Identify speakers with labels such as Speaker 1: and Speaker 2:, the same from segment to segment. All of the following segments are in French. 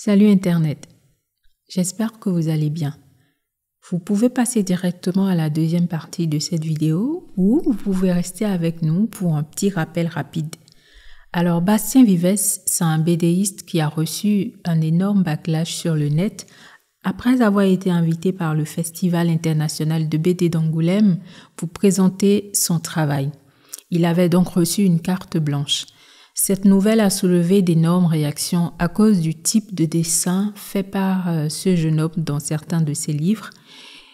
Speaker 1: Salut Internet, j'espère que vous allez bien. Vous pouvez passer directement à la deuxième partie de cette vidéo ou vous pouvez rester avec nous pour un petit rappel rapide. Alors Bastien Vives, c'est un BDiste qui a reçu un énorme backlash sur le net après avoir été invité par le Festival international de BD d'Angoulême pour présenter son travail. Il avait donc reçu une carte blanche. Cette nouvelle a soulevé d'énormes réactions à cause du type de dessin fait par ce jeune homme dans certains de ses livres,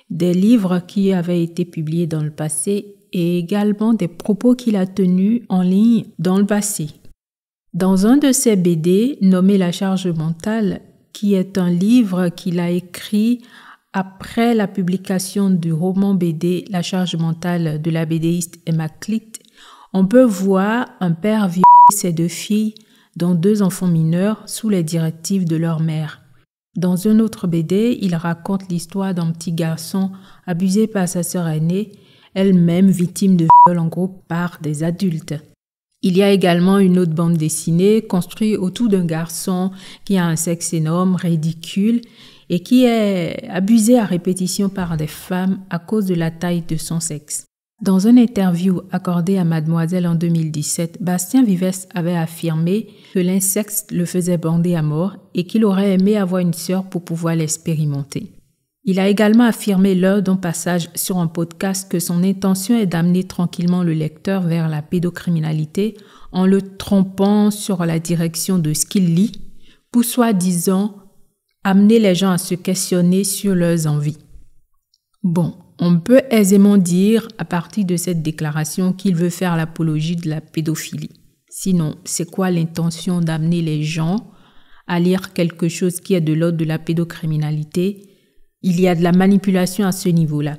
Speaker 1: des livres qui avaient été publiés dans le passé et également des propos qu'il a tenus en ligne dans le passé. Dans un de ses BD, nommé La charge mentale, qui est un livre qu'il a écrit après la publication du roman BD La charge mentale de la BDiste Emma Clitt, on peut voir un père violer ses deux filles, dont deux enfants mineurs, sous les directives de leur mère. Dans un autre BD, il raconte l'histoire d'un petit garçon abusé par sa sœur aînée, elle-même victime de viol en groupe par des adultes. Il y a également une autre bande dessinée construite autour d'un garçon qui a un sexe énorme, ridicule, et qui est abusé à répétition par des femmes à cause de la taille de son sexe. Dans une interview accordée à Mademoiselle en 2017, Bastien Vives avait affirmé que l'inceste le faisait bander à mort et qu'il aurait aimé avoir une sœur pour pouvoir l'expérimenter. Il a également affirmé lors d'un passage sur un podcast que son intention est d'amener tranquillement le lecteur vers la pédocriminalité en le trompant sur la direction de ce qu'il lit pour soi-disant amener les gens à se questionner sur leurs envies. Bon, on peut aisément dire à partir de cette déclaration qu'il veut faire l'apologie de la pédophilie. Sinon, c'est quoi l'intention d'amener les gens à lire quelque chose qui est de l'ordre de la pédocriminalité? Il y a de la manipulation à ce niveau-là.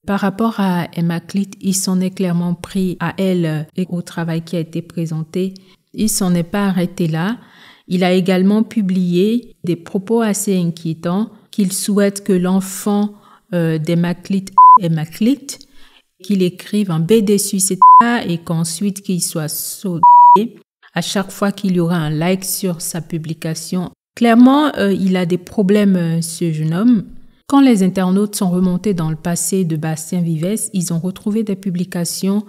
Speaker 1: Par rapport à Emma Clitt, il s'en est clairement pris à elle et au travail qui a été présenté. Il s'en est pas arrêté là. Il a également publié des propos assez inquiétants qu'il souhaite que l'enfant d'Emma Clitt, qu'il écrive un BD suicide et qu'ensuite qu'il soit saudé à chaque fois qu'il y aura un like sur sa publication. Clairement, il a des problèmes, ce jeune homme. Quand les internautes sont remontés dans le passé de Bastien Vives, ils ont retrouvé des publications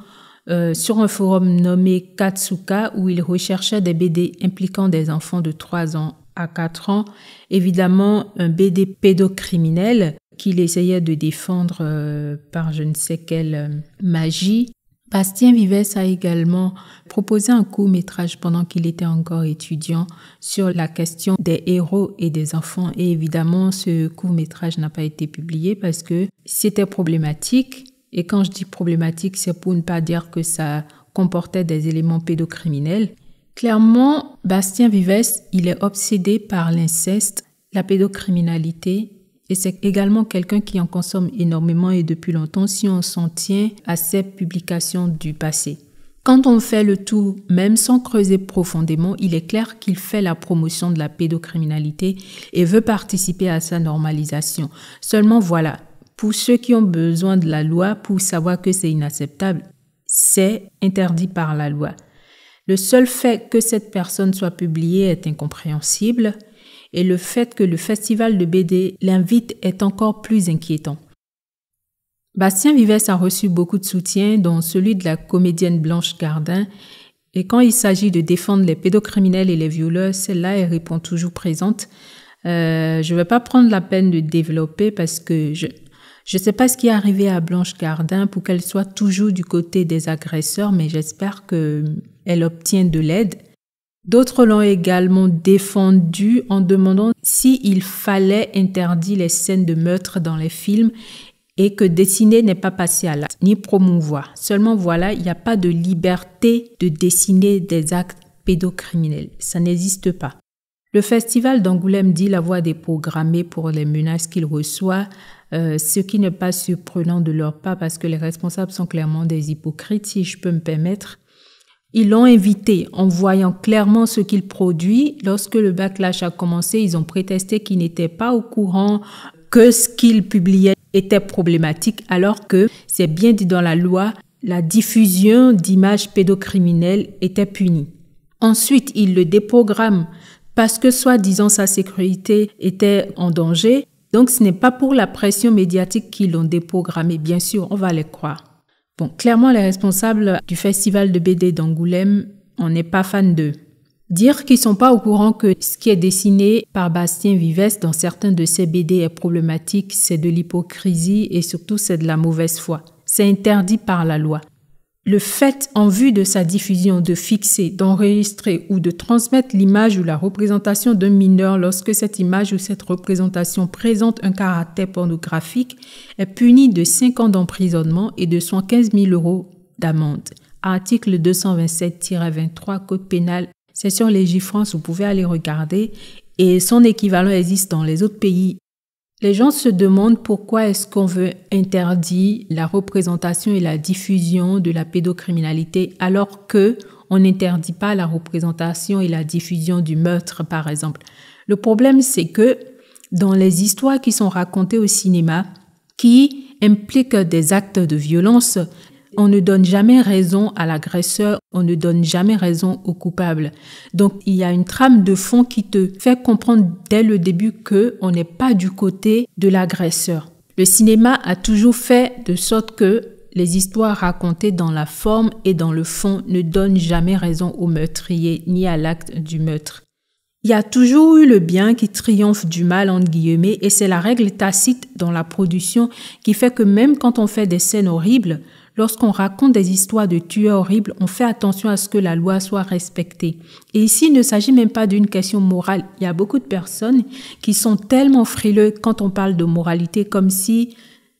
Speaker 1: sur un forum nommé Katsuka où il recherchait des BD impliquant des enfants de 3 ans à 4 ans. Évidemment, un BD pédocriminel qu'il essayait de défendre par je ne sais quelle magie. Bastien Vives a également proposé un court-métrage pendant qu'il était encore étudiant sur la question des héros et des enfants. Et évidemment, ce court-métrage n'a pas été publié parce que c'était problématique. Et quand je dis problématique, c'est pour ne pas dire que ça comportait des éléments pédocriminels. Clairement, Bastien Vives, il est obsédé par l'inceste, la pédocriminalité. Et c'est également quelqu'un qui en consomme énormément et depuis longtemps si on s'en tient à ses publications du passé. Quand on fait le tout, même sans creuser profondément, il est clair qu'il fait la promotion de la pédocriminalité et veut participer à sa normalisation. Seulement voilà, pour ceux qui ont besoin de la loi pour savoir que c'est inacceptable, c'est interdit par la loi. Le seul fait que cette personne soit publiée est incompréhensible. Et le fait que le festival de BD l'invite est encore plus inquiétant. Bastien Vives a reçu beaucoup de soutien, dont celui de la comédienne Blanche Gardin. Et quand il s'agit de défendre les pédocriminels et les violeurs, celle-là, elle répond toujours présente. Je ne vais pas prendre la peine de développer parce que je ne sais pas ce qui est arrivé à Blanche Gardin pour qu'elle soit toujours du côté des agresseurs, mais j'espère qu'elle obtient de l'aide. D'autres l'ont également défendu en demandant s'il fallait interdire les scènes de meurtre dans les films et que dessiner n'est pas passé à l'acte, ni promouvoir. Seulement voilà, il n'y a pas de liberté de dessiner des actes pédocriminels. Ça n'existe pas. Le festival d'Angoulême dit l'avoir déprogrammé pour les menaces qu'il reçoit, ce qui n'est pas surprenant de leur part parce que les responsables sont clairement des hypocrites, si je peux me permettre. Ils l'ont invité en voyant clairement ce qu'il produit. Lorsque le backlash a commencé, ils ont prétesté qu'ils n'étaient pas au courant que ce qu'il publiait était problématique, alors que c'est bien dit dans la loi, la diffusion d'images pédocriminelles était punie. Ensuite, ils le déprogramment parce que soi-disant sa sécurité était en danger. Donc ce n'est pas pour la pression médiatique qu'ils l'ont déprogrammé, bien sûr, on va les croire. Bon, clairement les responsables du festival de BD d'Angoulême, on n'est pas fan d'eux. Dire qu'ils sont pas au courant que ce qui est dessiné par Bastien Vivès dans certains de ses BD est problématique, c'est de l'hypocrisie et surtout c'est de la mauvaise foi. C'est interdit par la loi. Le fait, en vue de sa diffusion, de fixer, d'enregistrer ou de transmettre l'image ou la représentation d'un mineur lorsque cette image ou cette représentation présente un caractère pornographique est puni de 5 ans d'emprisonnement et de 115 000 € d'amende. Article 227-23 Code pénal, section Légifrance, vous pouvez aller regarder et son équivalent existe dans les autres pays. Les gens se demandent pourquoi est-ce qu'on veut interdire la représentation et la diffusion de la pédocriminalité alors que on n'interdit pas la représentation et la diffusion du meurtre, par exemple. Le problème, c'est que dans les histoires qui sont racontées au cinéma, qui impliquent des actes de violence, on ne donne jamais raison à l'agresseur, on ne donne jamais raison au coupable. Donc, il y a une trame de fond qui te fait comprendre dès le début qu'on n'est pas du côté de l'agresseur. Le cinéma a toujours fait de sorte que les histoires racontées dans la forme et dans le fond ne donnent jamais raison au meurtrier ni à l'acte du meurtre. Il y a toujours eu le bien qui triomphe du mal, entre guillemets, et c'est la règle tacite dans la production qui fait que même quand on fait des scènes horribles, lorsqu'on raconte des histoires de tueurs horribles, on fait attention à ce que la loi soit respectée. Et ici, il ne s'agit même pas d'une question morale. Il y a beaucoup de personnes qui sont tellement frileux quand on parle de moralité, comme si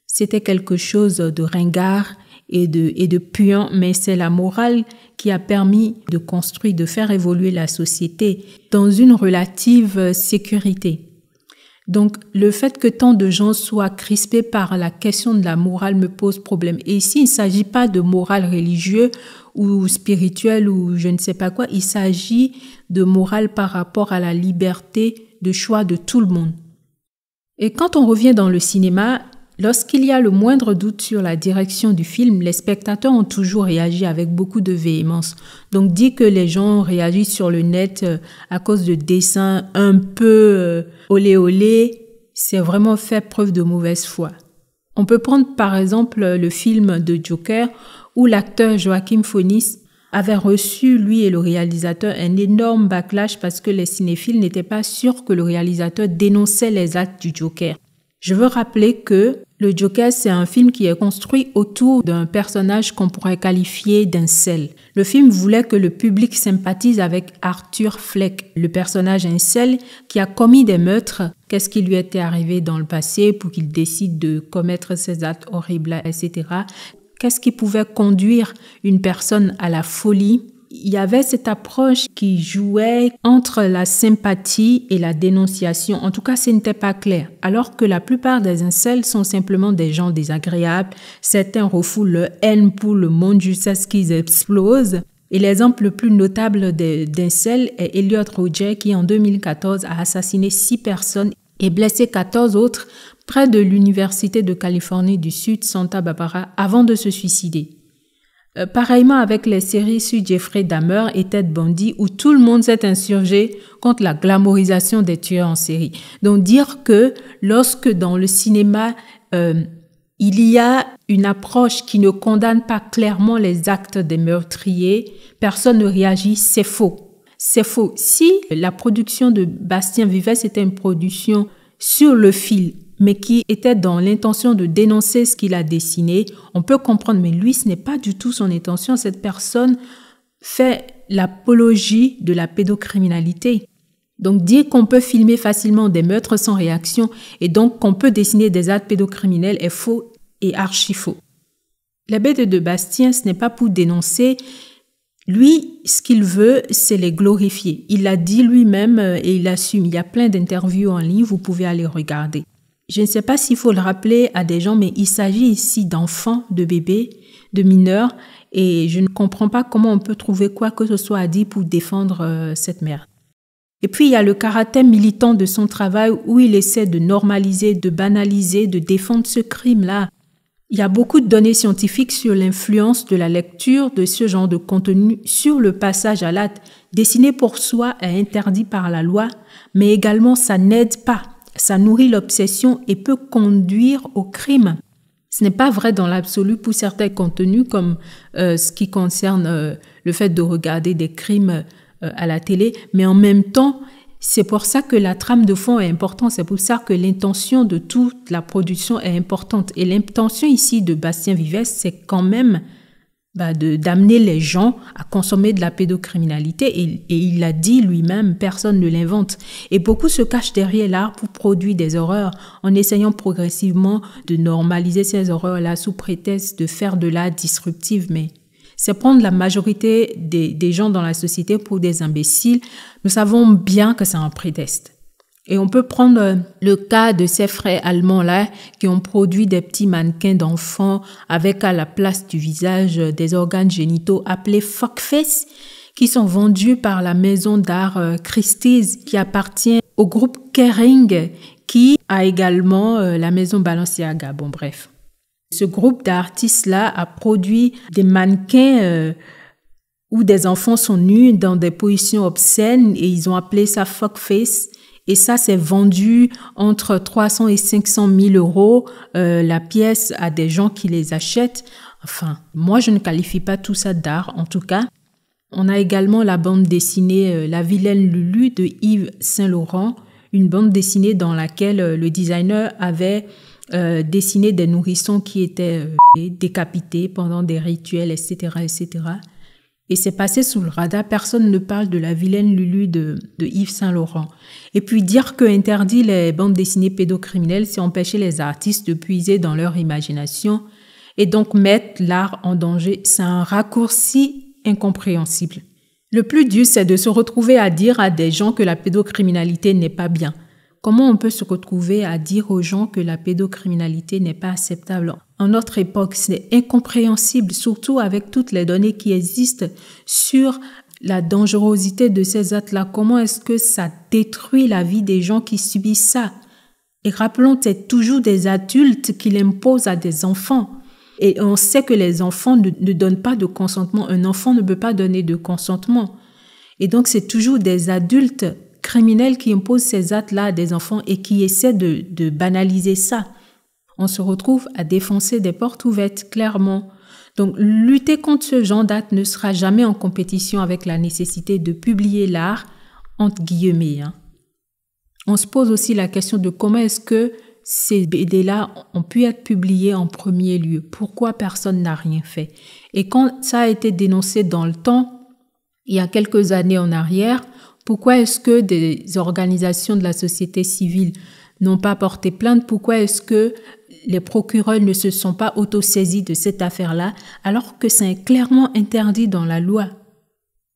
Speaker 1: c'était quelque chose de ringard et de puant, mais c'est la morale qui a permis de construire, de faire évoluer la société dans une relative sécurité. Donc, le fait que tant de gens soient crispés par la question de la morale me pose problème. Et ici, il ne s'agit pas de morale religieuse ou spirituelle ou je ne sais pas quoi. Il s'agit de morale par rapport à la liberté de choix de tout le monde. Et quand on revient dans le cinéma, lorsqu'il y a le moindre doute sur la direction du film, les spectateurs ont toujours réagi avec beaucoup de véhémence. Donc, dire que les gens réagissent sur le net à cause de dessins un peu olé olé, c'est vraiment faire preuve de mauvaise foi. On peut prendre par exemple le film de Joker où l'acteur Joaquin Phoenix avait reçu, lui et le réalisateur, un énorme backlash parce que les cinéphiles n'étaient pas sûrs que le réalisateur dénonçait les actes du Joker. Je veux rappeler que le Joker, c'est un film qui est construit autour d'un personnage qu'on pourrait qualifier d'incel. Le film voulait que le public sympathise avec Arthur Fleck, le personnage incel qui a commis des meurtres. Qu'est-ce qui lui était arrivé dans le passé pour qu'il décide de commettre ces actes horribles, etc. Qu'est-ce qui pouvait conduire une personne à la folie? Il y avait cette approche qui jouait entre la sympathie et la dénonciation. En tout cas, ce n'était pas clair. Alors que la plupart des incels sont simplement des gens désagréables. Certains refoulent leur haine pour le monde jusqu'à ce qu'ils explosent. Et l'exemple le plus notable d'incels est Elliot Rodger qui, en 2014, a assassiné 6 personnes et blessé 14 autres près de l'Université de Californie du Sud, Santa Barbara, avant de se suicider. Pareillement avec les séries sur Jeffrey Dahmer et Ted Bundy où tout le monde s'est insurgé contre la glamourisation des tueurs en série. Donc dire que lorsque dans le cinéma il y a une approche qui ne condamne pas clairement les actes des meurtriers, personne ne réagit, c'est faux. C'est faux. Si la production de Bastien Vivès était une production sur le fil, mais qui était dans l'intention de dénoncer ce qu'il a dessiné, on peut comprendre, mais lui, ce n'est pas du tout son intention. Cette personne fait l'apologie de la pédocriminalité. Donc, dire qu'on peut filmer facilement des meurtres sans réaction et donc qu'on peut dessiner des actes pédocriminels est faux et archi faux. La BD de Bastien, ce n'est pas pour dénoncer. Lui, ce qu'il veut, c'est les glorifier. Il l'a dit lui-même et il assume. Il y a plein d'interviews en ligne, vous pouvez aller regarder. Je ne sais pas s'il faut le rappeler à des gens, mais il s'agit ici d'enfants, de bébés, de mineurs, et je ne comprends pas comment on peut trouver quoi que ce soit à dire pour défendre cette mère. Et puis, il y a le caractère militant de son travail où il essaie de normaliser, de banaliser, de défendre ce crime-là. Il y a beaucoup de données scientifiques sur l'influence de la lecture de ce genre de contenu sur le passage à l'acte. Dessiner pour soi est interdit par la loi, mais également ça n'aide pas. Ça nourrit l'obsession et peut conduire au crime. Ce n'est pas vrai dans l'absolu pour certains contenus comme ce qui concerne le fait de regarder des crimes à la télé, mais en même temps, c'est pour ça que la trame de fond est importante, c'est pour ça que l'intention de toute la production est importante. Et l'intention ici de Bastien Vives, c'est quand même d'amener les gens à consommer de la pédocriminalité. Et il l'a dit lui-même, personne ne l'invente. Et beaucoup se cachent derrière l'art pour produire des horreurs, en essayant progressivement de normaliser ces horreurs-là sous prétexte de faire de l'art disruptif, mais c'est prendre la majorité des gens dans la société pour des imbéciles. Nous savons bien que c'est un prétexte. Et on peut prendre le cas de ces frères allemands-là qui ont produit des petits mannequins d'enfants avec à la place du visage des organes génitaux appelés fuckface, qui sont vendus par la maison d'art Christie's qui appartient au groupe Kering qui a également la maison Balenciaga. Bon, bref. Ce groupe d'artistes-là a produit des mannequins où des enfants sont nus dans des positions obscènes et ils ont appelé ça fuckface. Et ça, c'est vendu entre 300 et 500 000 euros la pièce à des gens qui les achètent. Enfin, moi, je ne qualifie pas tout ça d'art, en tout cas. On a également la bande dessinée La Vilaine Lulu de Yves Saint Laurent, une bande dessinée dans laquelle le designer avait dessiné des nourrissons qui étaient décapités pendant des rituels, etc., etc. Et c'est passé sous le radar, personne ne parle de La Vilaine Lulu de Yves Saint Laurent. Et puis dire que interdire les bandes dessinées pédocriminelles, c'est empêcher les artistes de puiser dans leur imagination et donc mettre l'art en danger. C'est un raccourci incompréhensible. Le plus dur, c'est de se retrouver à dire à des gens que la pédocriminalité n'est pas bien. Comment on peut se retrouver à dire aux gens que la pédocriminalité n'est pas acceptable? En notre époque, c'est incompréhensible, surtout avec toutes les données qui existent sur la dangerosité de ces actes-là. Comment est-ce que ça détruit la vie des gens qui subissent ça? Et rappelons, c'est toujours des adultes qui l'imposent à des enfants. Et on sait que les enfants ne donnent pas de consentement. Un enfant ne peut pas donner de consentement. Et donc, c'est toujours des adultes criminels qui imposent ces actes-là à des enfants et qui essaient de banaliser ça. On se retrouve à défoncer des portes ouvertes, clairement. Donc, lutter contre ce genre d'actes ne sera jamais en compétition avec la nécessité de publier l'art, entre guillemets. On se pose aussi la question de comment est-ce que ces BD-là ont pu être publiés en premier lieu. Pourquoi personne n'a rien fait? Et quand ça a été dénoncé dans le temps, il y a quelques années en arrière, pourquoi est-ce que des organisations de la société civile n'ont pas porté plainte? Pourquoi est-ce que les procureurs ne se sont pas autosaisis de cette affaire-là alors que c'est clairement interdit dans la loi?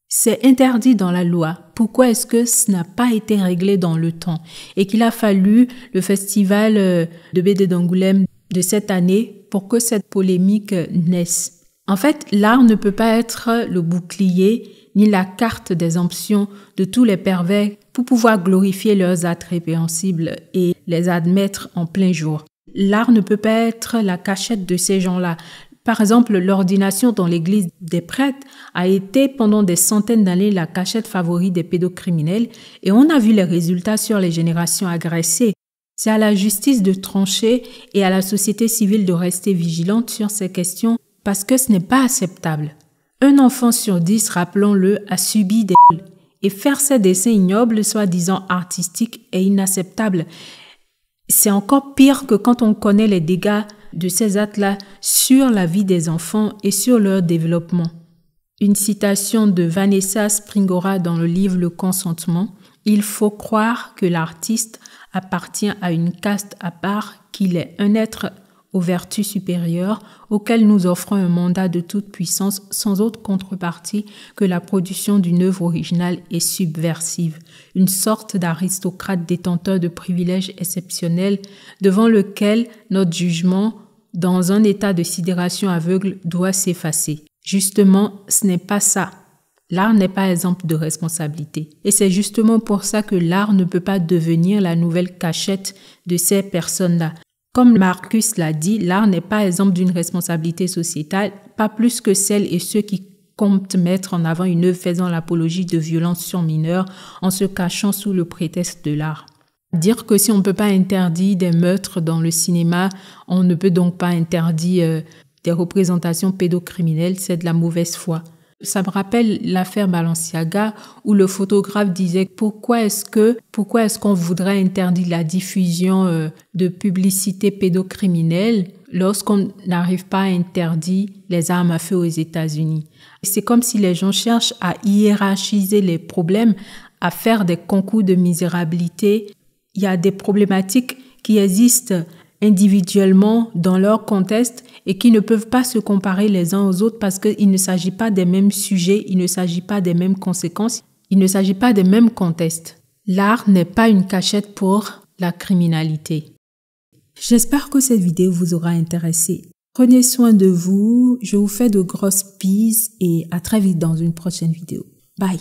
Speaker 1: C'est interdit dans la loi. Pourquoi est-ce que ça n'a pas été réglé dans le temps et qu'il a fallu le festival de BD d'Angoulême de cette année pour que cette polémique naisse? En fait, l'art ne peut pas être le bouclier ni la carte d'exemption de tous les pervers pour pouvoir glorifier leurs actes répréhensibles et les admettre en plein jour. L'art ne peut pas être la cachette de ces gens-là. Par exemple, l'ordination dans l'église des prêtres a été pendant des centaines d'années la cachette favorite des pédocriminels et on a vu les résultats sur les générations agressées. C'est à la justice de trancher et à la société civile de rester vigilante sur ces questions parce que ce n'est pas acceptable. Un enfant sur 10, rappelons-le, a subi des viols et faire ces dessins ignobles, soi-disant artistiques, est inacceptable. C'est encore pire que quand on connaît les dégâts de ces actes-là sur la vie des enfants et sur leur développement. Une citation de Vanessa Springora dans le livre Le Consentement. Il faut croire que l'artiste appartient à une caste à part, qu'il est un être aux vertus supérieures, auquel nous offrons un mandat de toute puissance sans autre contrepartie que la production d'une œuvre originale et subversive, une sorte d'aristocrate détenteur de privilèges exceptionnels devant lequel notre jugement, dans un état de sidération aveugle, doit s'effacer. Justement, ce n'est pas ça. L'art n'est pas exempt de responsabilité. Et c'est justement pour ça que l'art ne peut pas devenir la nouvelle cachette de ces personnes-là. Comme Marcus l'a dit, l'art n'est pas exemple d'une responsabilité sociétale, pas plus que celles et ceux qui comptent mettre en avant une œuvre faisant l'apologie de violences sur mineurs en se cachant sous le prétexte de l'art. Dire que si on ne peut pas interdire des meurtres dans le cinéma, on ne peut donc pas interdire des représentations pédocriminelles, c'est de la mauvaise foi. Ça me rappelle l'affaire Balenciaga où le photographe disait pourquoi est-ce qu'on voudrait interdire la diffusion de publicité pédocriminelle lorsqu'on n'arrive pas à interdire les armes à feu aux États-Unis. C'est comme si les gens cherchent à hiérarchiser les problèmes, à faire des concours de misérabilité. Il y a des problématiques qui existent individuellement dans leur contexte et qui ne peuvent pas se comparer les uns aux autres parce qu'il ne s'agit pas des mêmes sujets, il ne s'agit pas des mêmes conséquences, il ne s'agit pas des mêmes contextes. L'art n'est pas une cachette pour la criminalité. J'espère que cette vidéo vous aura intéressé. Prenez soin de vous, je vous fais de grosses bises et à très vite dans une prochaine vidéo. Bye!